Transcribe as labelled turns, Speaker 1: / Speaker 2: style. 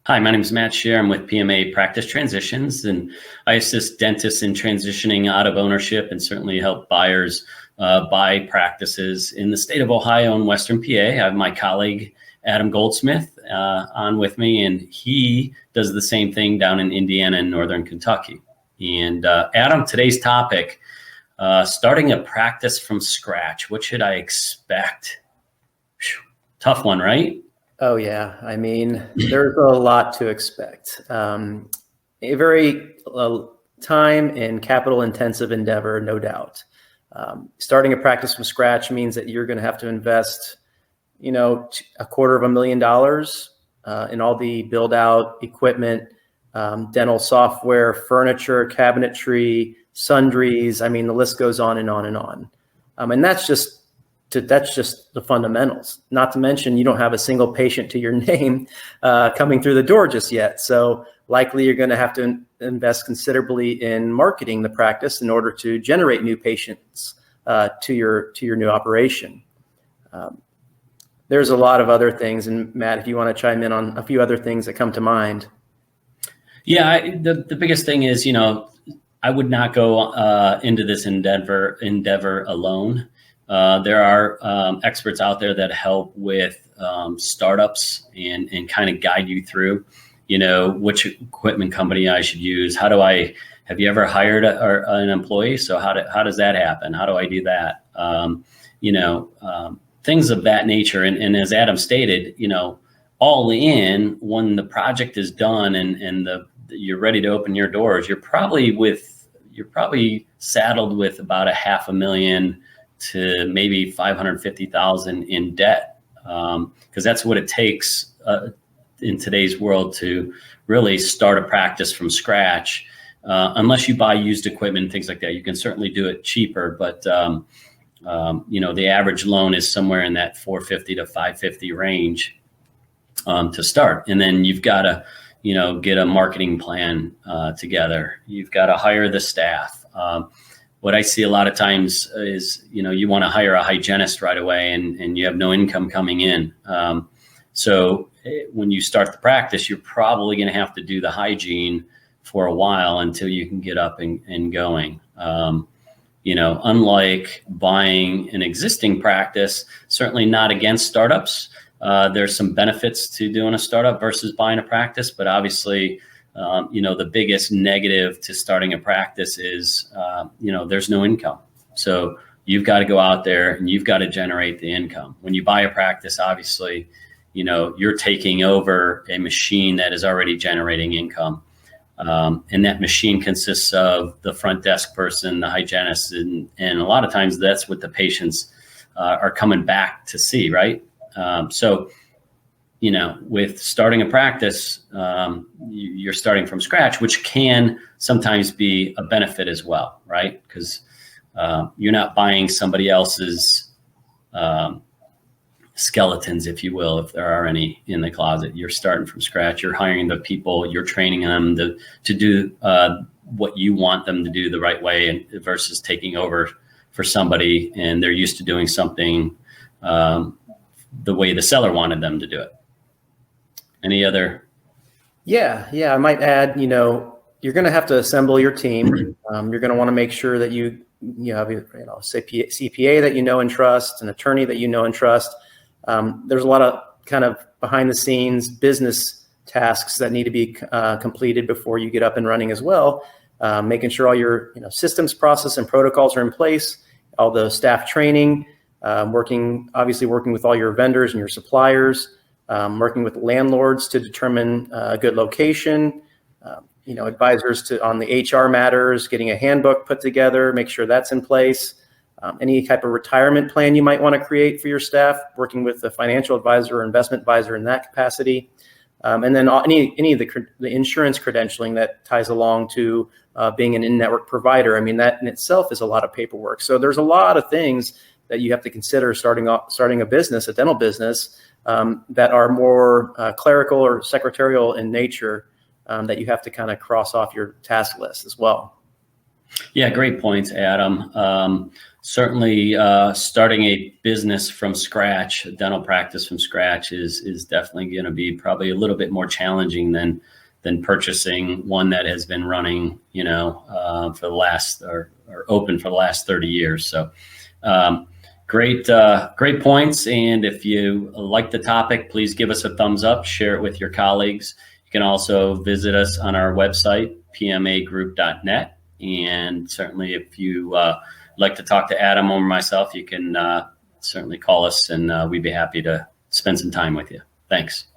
Speaker 1: Hi, my name is Matt Scherer. I'm with PMA Practice Transitions, and I assist dentists in transitioning out of ownership and certainly help buyers buy practices in the state of Ohio and Western PA. I have my colleague, Adam Goldsmith, on with me, and he does the same thing down in Indiana and Northern Kentucky. And Adam, today's topic, starting a practice from scratch. What should I expect? Whew, tough one, right?
Speaker 2: Oh, yeah. I mean, there's a lot to expect. A very time and capital intensive endeavor, no doubt. Starting a practice from scratch means that you're going to have to invest, $250,000 in all the build out equipment, dental software, furniture, cabinetry, sundries. I mean, the list goes on and on and on. And that's just the fundamentals. Not to mention, you don't have a single patient to your name coming through the door just yet. So likely you're going to have to invest considerably in marketing the practice in order to generate new patients to your new operation. There's a lot of other things, and Matt, if you want to chime in on a few other things that come to mind.
Speaker 1: Yeah, the biggest thing is, I would not go into this endeavor alone. There are experts out there that help with startups and kind of guide you through, which equipment company I should use. Have you ever hired an employee? So how does that happen? How do I do that? Things of that nature. And as Adam stated, all in, when the project is done and you're ready to open your doors, you're probably saddled with about $500,000 to maybe $550,000 in debt, because that's what it takes in today's world to really start a practice from scratch. Unless you buy used equipment and things like that, you can certainly do it cheaper. But the average loan is somewhere in that $450 to $550 range to start, and then you've got to get a marketing plan together. You've got to hire the staff. What I see a lot of times is, you want to hire a hygienist right away and you have no income coming in. So when you start the practice, you're probably going to have to do the hygiene for a while until you can get up and going. Unlike buying an existing practice, certainly not against startups. There's some benefits to doing a startup versus buying a practice, but obviously, the biggest negative to starting a practice is, there's no income. So you've got to go out there and you've got to generate the income. When you buy a practice, obviously, you're taking over a machine that is already generating income. And that machine consists of the front desk person, the hygienist, and a lot of times that's what the patients are coming back to see, right? With starting a practice, you're starting from scratch, which can sometimes be a benefit as well, right? Because you're not buying somebody else's skeletons, if you will, if there are any in the closet. You're starting from scratch. You're hiring the people. You're training them to do what you want them to do the right way, versus taking over for somebody and they're used to doing something the way the seller wanted them to do it. Any other?
Speaker 2: Yeah. I might add, you're going to have to assemble your team. You're going to want to make sure that you have CPA that you know and trust, an attorney that you know and trust. There's a lot of kind of behind the scenes business tasks that need to be completed before you get up and running as well. Making sure all your systems, process, and protocols are in place, all the staff training, working with all your vendors and your suppliers, working with landlords to determine a good location, advisors on the HR matters, getting a handbook put together, make sure that's in place. Any type of retirement plan you might want to create for your staff, working with a financial advisor or investment advisor in that capacity. And then any of the insurance credentialing that ties along to being an in-network provider. I mean, that in itself is a lot of paperwork. So there's a lot of things that you have to consider starting a business, a dental business, that are more clerical or secretarial in nature, that you have to kind of cross off your task list as well.
Speaker 1: Yeah, great points, Adam. Certainly, starting a business from scratch, a dental practice from scratch, is definitely going to be probably a little bit more challenging than purchasing one that has been running, for the last or open for the last 30 years. So, great points. And if you like the topic, please give us a thumbs up, share it with your colleagues. You can also visit us on our website, pmagroup.net. And certainly, if you like to talk to Adam or myself, you can certainly call us, and we'd be happy to spend some time with you. Thanks.